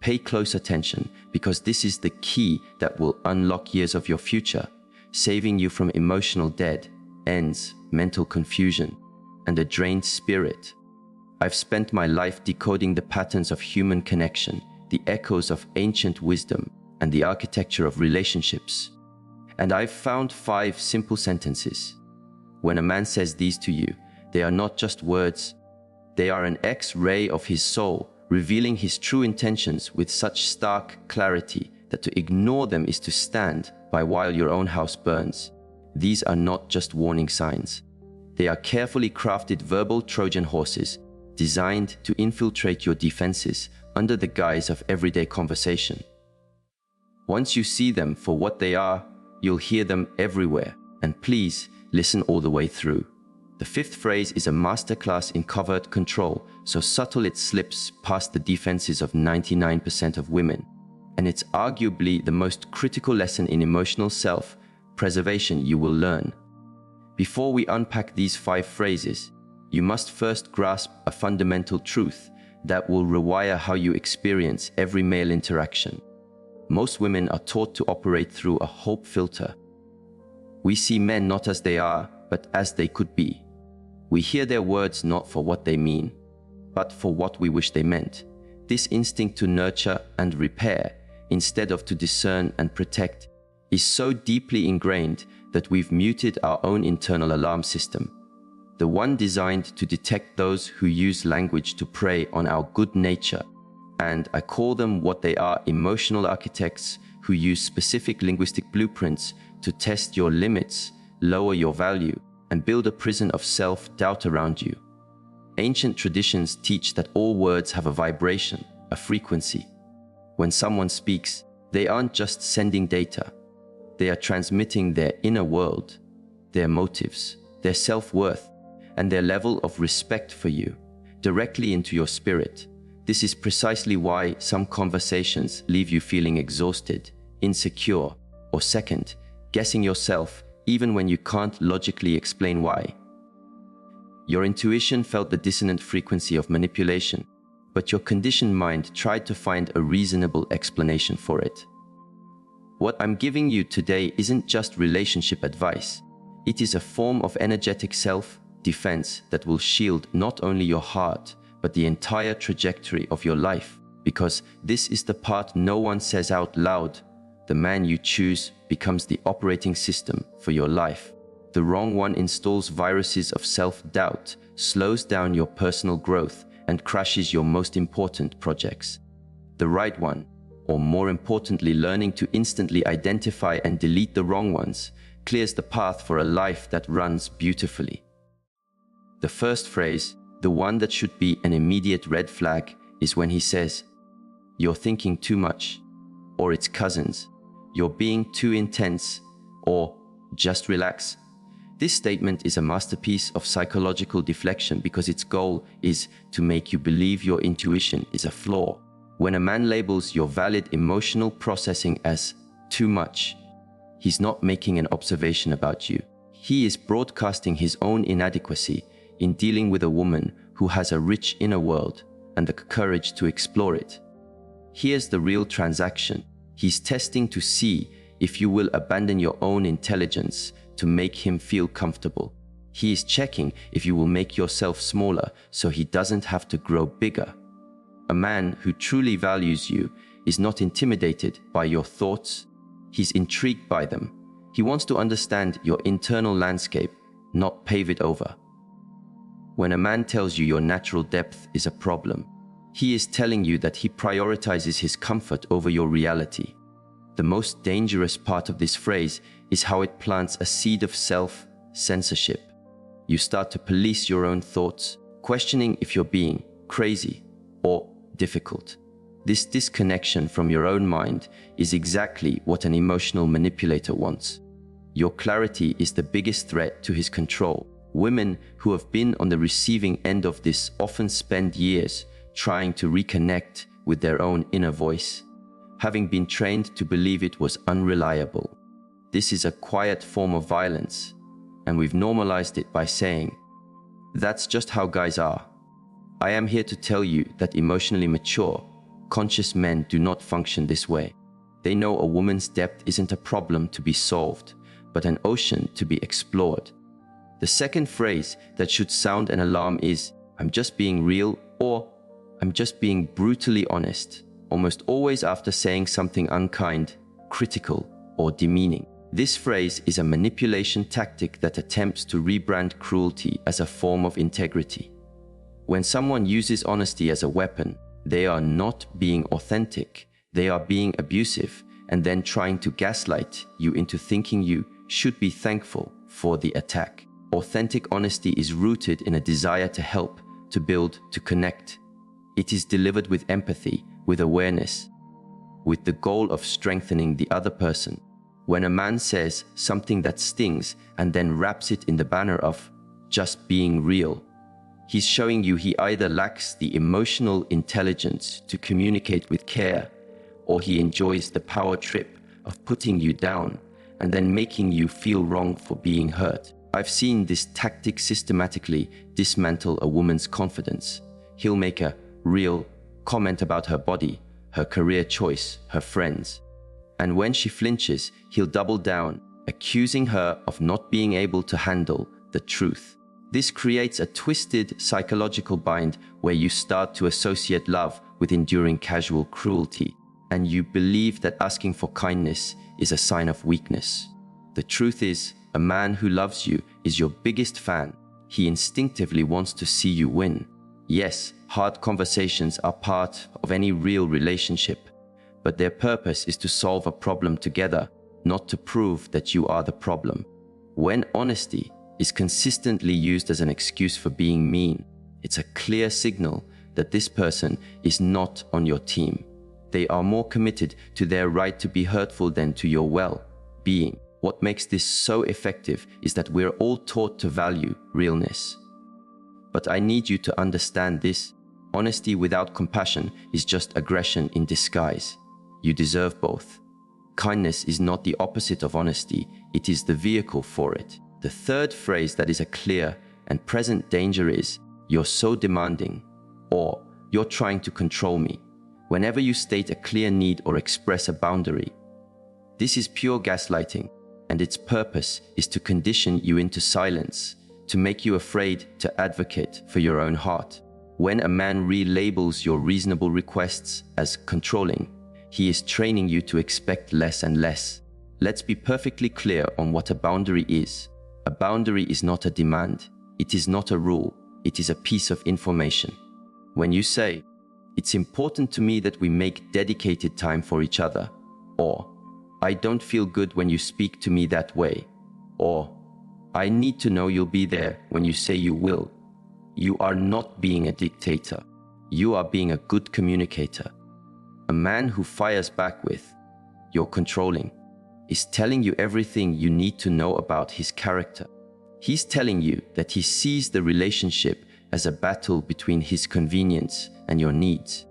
Pay close attention, because this is the key that will unlock years of your future, saving you from emotional dead ends, mental confusion, and a drained spirit. I've spent my life decoding the patterns of human connection, the echoes of ancient wisdom, and the architecture of relationships. And I've found 5 simple sentences. When a man says these to you, they are not just words. They are an X-ray of his soul, revealing his true intentions with such stark clarity that to ignore them is to stand by while your own house burns. These are not just warning signs. They are carefully crafted verbal Trojan horses designed to infiltrate your defenses under the guise of everyday conversation. Once you see them for what they are, you'll hear them everywhere, and please listen all the way through. The 5th phrase is a masterclass in covert control, so subtle it slips past the defenses of 99% of women. And it's arguably the most critical lesson in emotional self-preservation you will learn. Before we unpack these 5 phrases, you must first grasp a fundamental truth that will rewire how you experience every male interaction. Most women are taught to operate through a hope filter. We see men not as they are, but as they could be. We hear their words not for what they mean, but for what we wish they meant. This instinct to nurture and repair, instead of to discern and protect, is so deeply ingrained that we've muted our own internal alarm system, the one designed to detect those who use language to prey on our good nature. And I call them what they are: emotional architects who use specific linguistic blueprints to test your limits, lower your value, and build a prison of self-doubt around you. Ancient traditions teach that all words have a vibration, a frequency. When someone speaks, they aren't just sending data. They are transmitting their inner world, their motives, their self-worth, and their level of respect for you directly into your spirit. This is precisely why some conversations leave you feeling exhausted, insecure, or second, guessing yourself even when you can't logically explain why. Your intuition felt the dissonant frequency of manipulation, but your conditioned mind tried to find a reasonable explanation for it. What I'm giving you today isn't just relationship advice. It is a form of energetic self-defense that will shield not only your heart, but the entire trajectory of your life, because this is the part no one says out loud. The man you choose becomes the operating system for your life. The wrong one installs viruses of self-doubt, slows down your personal growth, and crashes your most important projects. The right one, or more importantly, learning to instantly identify and delete the wrong ones, clears the path for a life that runs beautifully. The first phrase, the one that should be an immediate red flag, is when he says, "You're thinking too much," or its cousins, "You're being too intense," or "Just relax." This statement is a masterpiece of psychological deflection because its goal is to make you believe your intuition is a flaw. When a man labels your valid emotional processing as too much, he's not making an observation about you. He is broadcasting his own inadequacy in dealing with a woman who has a rich inner world and the courage to explore it. Here's the real transaction. He's testing to see if you will abandon your own intelligence to make him feel comfortable. He is checking if you will make yourself smaller so he doesn't have to grow bigger. A man who truly values you is not intimidated by your thoughts. He's intrigued by them. He wants to understand your internal landscape, not pave it over. When a man tells you your natural depth is a problem, he is telling you that he prioritizes his comfort over your reality. The most dangerous part of this phrase is how it plants a seed of self-censorship. You start to police your own thoughts, questioning if you're being crazy or difficult. This disconnection from your own mind is exactly what an emotional manipulator wants. Your clarity is the biggest threat to his control. Women who have been on the receiving end of this often spend years trying to reconnect with their own inner voice, having been trained to believe it was unreliable. This is a quiet form of violence, and we've normalized it by saying, "That's just how guys are." I am here to tell you that emotionally mature, Conscious men do not function this way. They know a woman's depth isn't a problem to be solved, but an ocean to be explored. The second phrase that should sound an alarm is, "I'm just being real," or "I'm just being brutally honest," almost always after saying something unkind, critical, or demeaning. This phrase is a manipulation tactic that attempts to rebrand cruelty as a form of integrity. When someone uses honesty as a weapon, they are not being authentic, they are being abusive, and then trying to gaslight you into thinking you should be thankful for the attack. Authentic honesty is rooted in a desire to help, to build, to connect. It is delivered with empathy, with awareness, with the goal of strengthening the other person. When a man says something that stings and then wraps it in the banner of just being real, he's showing you he either lacks the emotional intelligence to communicate with care, or he enjoys the power trip of putting you down and then making you feel wrong for being hurt. I've seen this tactic systematically dismantle a woman's confidence. He'll make a real comment about her body, her career choice, her friends. And when she flinches, he'll double down, accusing her of not being able to handle the truth. This creates a twisted psychological bind where you start to associate love with enduring casual cruelty, and you believe that asking for kindness is a sign of weakness. The truth is, a man who loves you is your biggest fan. He instinctively wants to see you win. Yes, hard conversations are part of any real relationship, but their purpose is to solve a problem together, not to prove that you are the problem. When honesty is consistently used as an excuse for being mean, it's a clear signal that this person is not on your team. They are more committed to their right to be hurtful than to your well-being. What makes this so effective is that we're all taught to value realness. But I need you to understand this. Honesty without compassion is just aggression in disguise. You deserve both. Kindness is not the opposite of honesty, it is the vehicle for it. The third phrase that is a clear and present danger is, "You're so demanding," or "You're trying to control me." Whenever you state a clear need or express a boundary, this is pure gaslighting, and its purpose is to condition you into silence, to make you afraid to advocate for your own heart. When a man relabels your reasonable requests as controlling, he is training you to expect less and less. Let's be perfectly clear on what a boundary is. A boundary is not a demand. It is not a rule. It is a piece of information. When you say, "It's important to me that we make dedicated time for each other," or "I don't feel good when you speak to me that way," or "I need to know you'll be there when you say you will," you are not being a dictator. You are being a good communicator. A man who fires back with, "You're controlling," is telling you everything you need to know about his character. He's telling you that he sees the relationship as a battle between his convenience and your needs.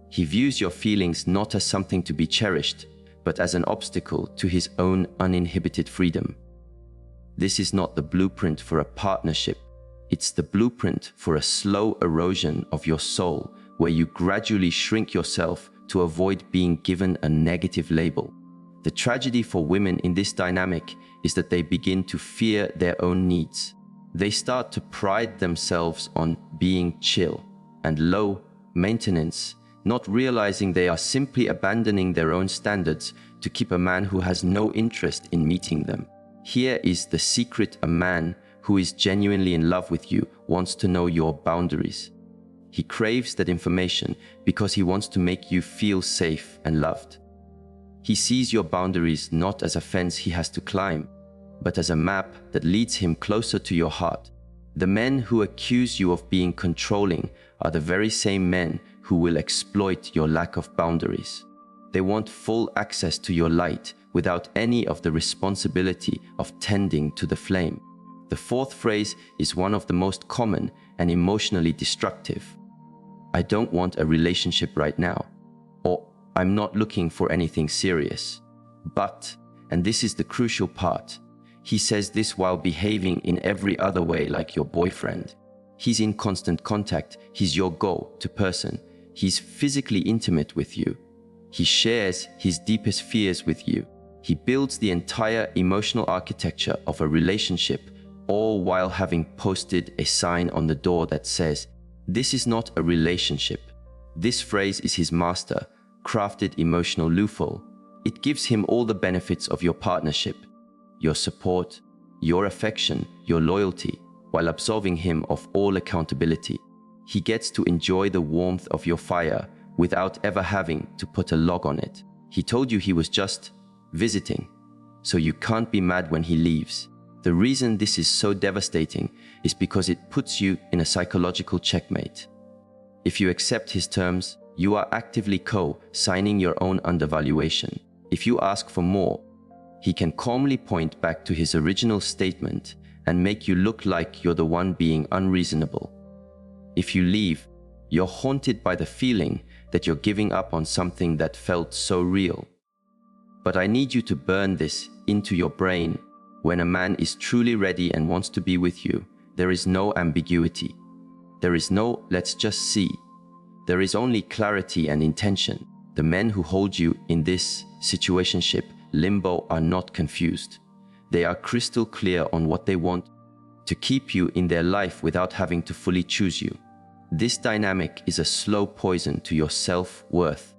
He views your feelings not as something to be cherished, but as an obstacle to his own uninhibited freedom. This is not the blueprint for a partnership. It's the blueprint for a slow erosion of your soul, where you gradually shrink yourself to avoid being given a negative label. The tragedy for women in this dynamic is that they begin to fear their own needs. They start to pride themselves on being chill and low maintenance, not realizing they are simply abandoning their own standards to keep a man who has no interest in meeting them. Here is the secret: a man who is genuinely in love with you wants to know your boundaries. He craves that information because he wants to make you feel safe and loved. He sees your boundaries not as a fence he has to climb, but as a map that leads him closer to your heart. The men who accuse you of being controlling are the very same men who will exploit your lack of boundaries. They want full access to your light without any of the responsibility of tending to the flame. The fourth phrase is one of the most common and emotionally destructive. "I don't want a relationship right now," or "I'm not looking for anything serious." But, and this is the crucial part, he says this while behaving in every other way like your boyfriend. He's in constant contact, he's your go-to person, He's physically intimate with you. He shares his deepest fears with you. He builds the entire emotional architecture of a relationship, all while having posted a sign on the door that says, "This is not a relationship." This phrase is his master, crafted emotional loophole. It gives him all the benefits of your partnership, your support, your affection, your loyalty, while absolving him of all accountability. He gets to enjoy the warmth of your fire without ever having to put a log on it. He told you he was just visiting, so you can't be mad when he leaves. The reason this is so devastating is because it puts you in a psychological checkmate. If you accept his terms, you are actively co-signing your own undervaluation. If you ask for more, he can calmly point back to his original statement and make you look like you're the one being unreasonable. If you leave, you're haunted by the feeling that you're giving up on something that felt so real. But I need you to burn this into your brain. When a man is truly ready and wants to be with you, there is no ambiguity. There is no "let's just see." There is only clarity and intention. The men who hold you in this situationship limbo are not confused. They are crystal clear on what they want to keep you in their life without having to fully choose you. This dynamic is a slow poison to your self-worth.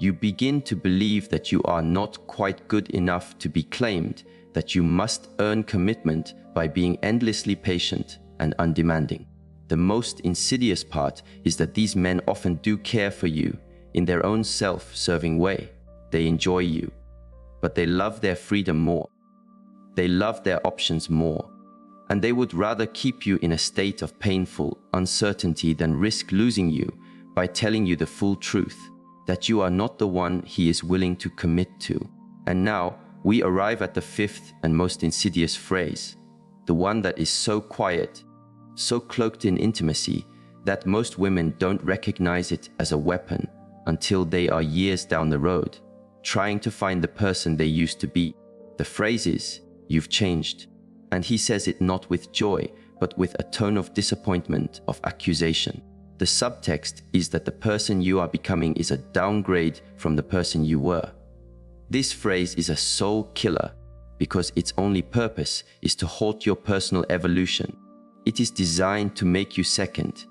You begin to believe that you are not quite good enough to be claimed, that you must earn commitment by being endlessly patient and undemanding. The most insidious part is that these men often do care for you in their own self-serving way. They enjoy you, but they love their freedom more. They love their options more, and they would rather keep you in a state of painful uncertainty than risk losing you by telling you the full truth, that you are not the one he is willing to commit to. And now we arrive at the fifth and most insidious phrase, the one that is so quiet, so cloaked in intimacy, that most women don't recognize it as a weapon until they are years down the road, trying to find the person they used to be. The phrase is, "You've changed." And he says it not with joy, but with a tone of disappointment, of accusation. The subtext is that the person you are becoming is a downgrade from the person you were. This phrase is a soul killer because its only purpose is to halt your personal evolution. It is designed to make you second,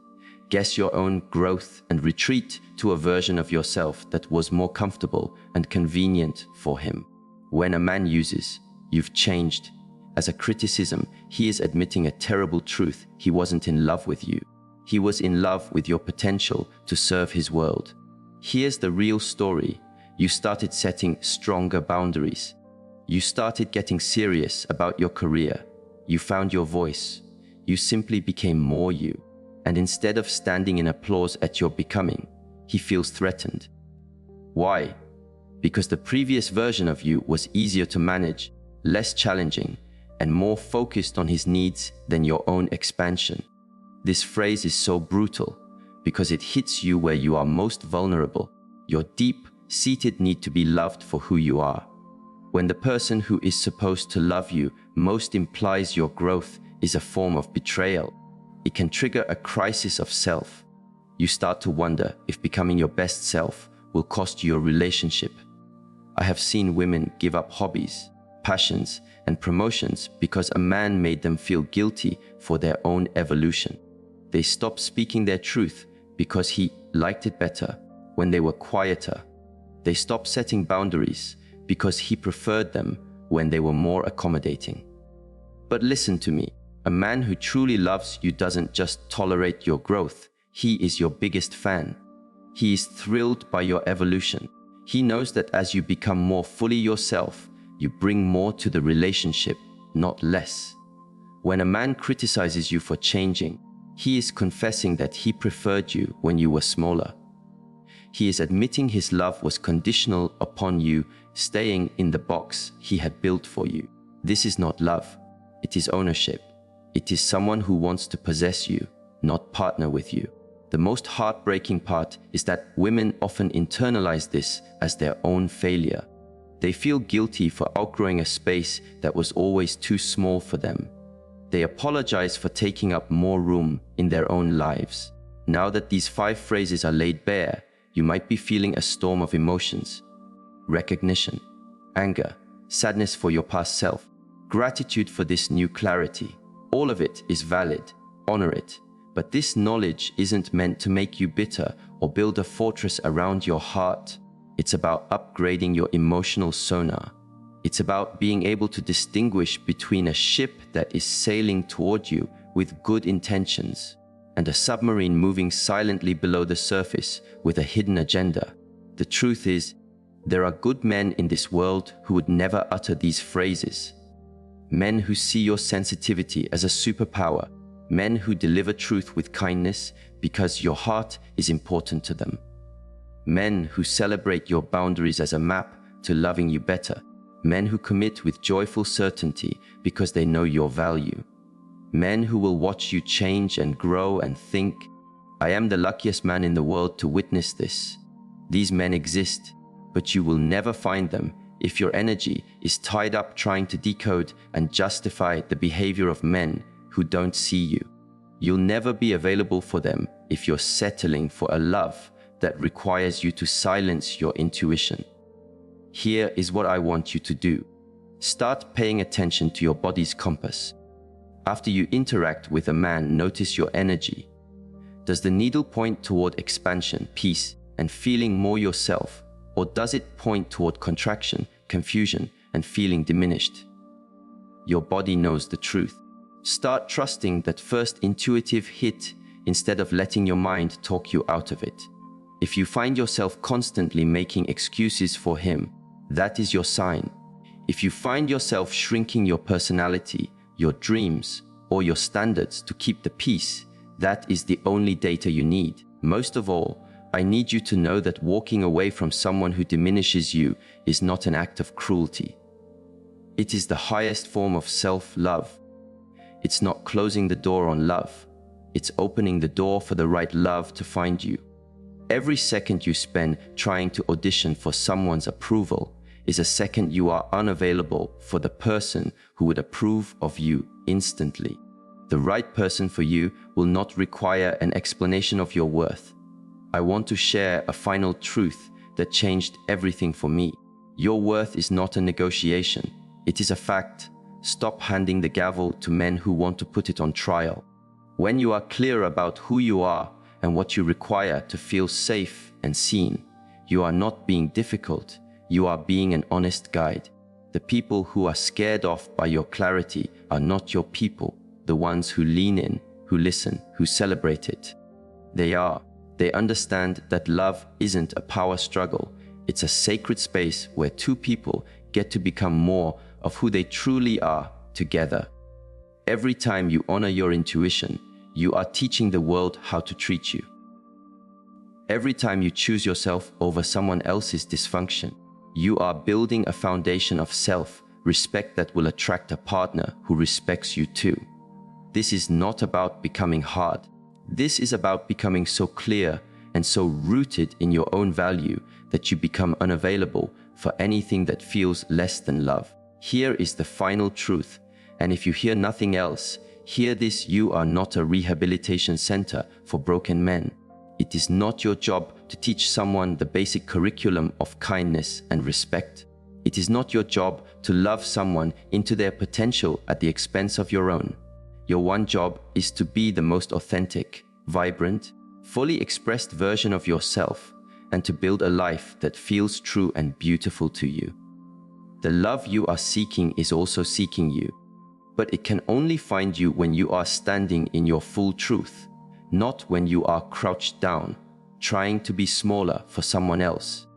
guess your own growth, and retreat to a version of yourself that was more comfortable and convenient for him. When a man uses "you've changed" as a criticism, he is admitting a terrible truth. He wasn't in love with you. He was in love with your potential to serve his world. Here's the real story. You started setting stronger boundaries. You started getting serious about your career. You found your voice. You simply became more you. And instead of standing in applause at your becoming, he feels threatened. Why? Because the previous version of you was easier to manage, less challenging, and more focused on his needs than your own expansion. This phrase is so brutal because it hits you where you are most vulnerable, your deep-seated need to be loved for who you are. When the person who is supposed to love you most implies your growth is a form of betrayal, it can trigger a crisis of self. You start to wonder if becoming your best self will cost you your relationship. I have seen women give up hobbies, passions, and promotions because a man made them feel guilty for their own evolution. They stopped speaking their truth because he liked it better when they were quieter. They stopped setting boundaries because he preferred them when they were more accommodating. But listen to me, a man who truly loves you doesn't just tolerate your growth, he is your biggest fan. He is thrilled by your evolution. He knows that as you become more fully yourself, you bring more to the relationship, not less. When a man criticizes you for changing, he is confessing that he preferred you when you were smaller. He is admitting his love was conditional upon you staying in the box he had built for you. This is not love. It is ownership. It is someone who wants to possess you, not partner with you. The most heartbreaking part is that women often internalize this as their own failure. They feel guilty for outgrowing a space that was always too small for them. They apologize for taking up more room in their own lives. Now that these 5 phrases are laid bare, You might be feeling a storm of emotions: recognition, anger, sadness for your past self, gratitude for this new clarity. All of it is valid. Honor it. But this knowledge isn't meant to make you bitter or build a fortress around your heart. It's about upgrading your emotional sonar. It's about being able to distinguish between a ship that is sailing toward you with good intentions and a submarine moving silently below the surface with a hidden agenda. The truth is, there are good men in this world who would never utter these phrases. Men who see your sensitivity as a superpower. Men who deliver truth with kindness because your heart is important to them. Men who celebrate your boundaries as a map to loving you better. Men who commit with joyful certainty because they know your value. Men who will watch you change and grow and think, "I am the luckiest man in the world to witness this." These men exist, but you will never find them if your energy is tied up trying to decode and justify the behavior of men who don't see you. You'll never be available for them if you're settling for a love that requires you to silence your intuition. Here is what I want you to do. Start paying attention to your body's compass. After you interact with a man, notice your energy. Does the needle point toward expansion, peace, and feeling more yourself, or does it point toward contraction, confusion, and feeling diminished? Your body knows the truth. Start trusting that first intuitive hit instead of letting your mind talk you out of it. If you find yourself constantly making excuses for him, that is your sign. If you find yourself shrinking your personality, your dreams, or your standards to keep the peace, that is the only data you need. Most of all, I need you to know that walking away from someone who diminishes you is not an act of cruelty. It is the highest form of self-love. It's not closing the door on love. It's opening the door for the right love to find you. Every second you spend trying to audition for someone's approval is a second you are unavailable for the person who would approve of you instantly. The right person for you will not require an explanation of your worth. I want to share a final truth that changed everything for me. Your worth is not a negotiation. It is a fact. Stop handing the gavel to men who want to put it on trial. When you are clear about who you are and what you require to feel safe and seen, you are not being difficult. You are being an honest guide. The people who are scared off by your clarity are not your people. The ones who lean in, who listen, who celebrate it. They are. They understand that love isn't a power struggle. It's a sacred space where two people get to become more of who they truly are together. Every time you honor your intuition, you are teaching the world how to treat you. Every time you choose yourself over someone else's dysfunction, you are building a foundation of self-respect that will attract a partner who respects you too. This is not about becoming hard. This is about becoming so clear and so rooted in your own value that you become unavailable for anything that feels less than love. Here is the final truth, and if you hear nothing else, hear this: you are not a rehabilitation center for broken men. It is not your job to teach someone the basic curriculum of kindness and respect. It is not your job to love someone into their potential at the expense of your own. Your one job is to be the most authentic, vibrant, fully expressed version of yourself, and to build a life that feels true and beautiful to you. The love you are seeking is also seeking you, but it can only find you when you are standing in your full truth, not when you are crouched down, trying to be smaller for someone else.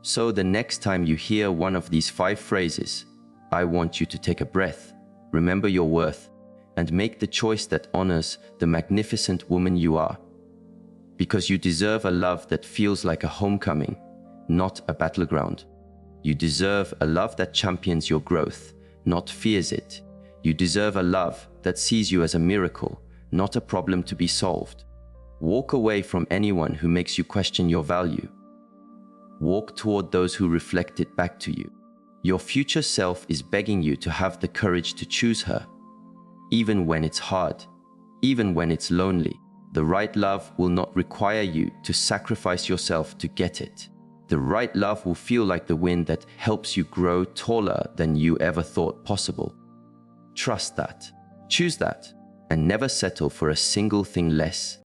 So the next time you hear one of these 5 phrases, I want you to take a breath, remember your worth, and make the choice that honors the magnificent woman you are. Because you deserve a love that feels like a homecoming, not a battleground. You deserve a love that champions your growth, not fears it. You deserve a love that sees you as a miracle, not a problem to be solved. Walk away from anyone who makes you question your value. Walk toward those who reflect it back to you. Your future self is begging you to have the courage to choose her. Even when it's hard, even when it's lonely, The right love will not require you to sacrifice yourself to get it. The right love will feel like the wind that helps you grow taller than you ever thought possible. Trust that, choose that, and never settle for a single thing less.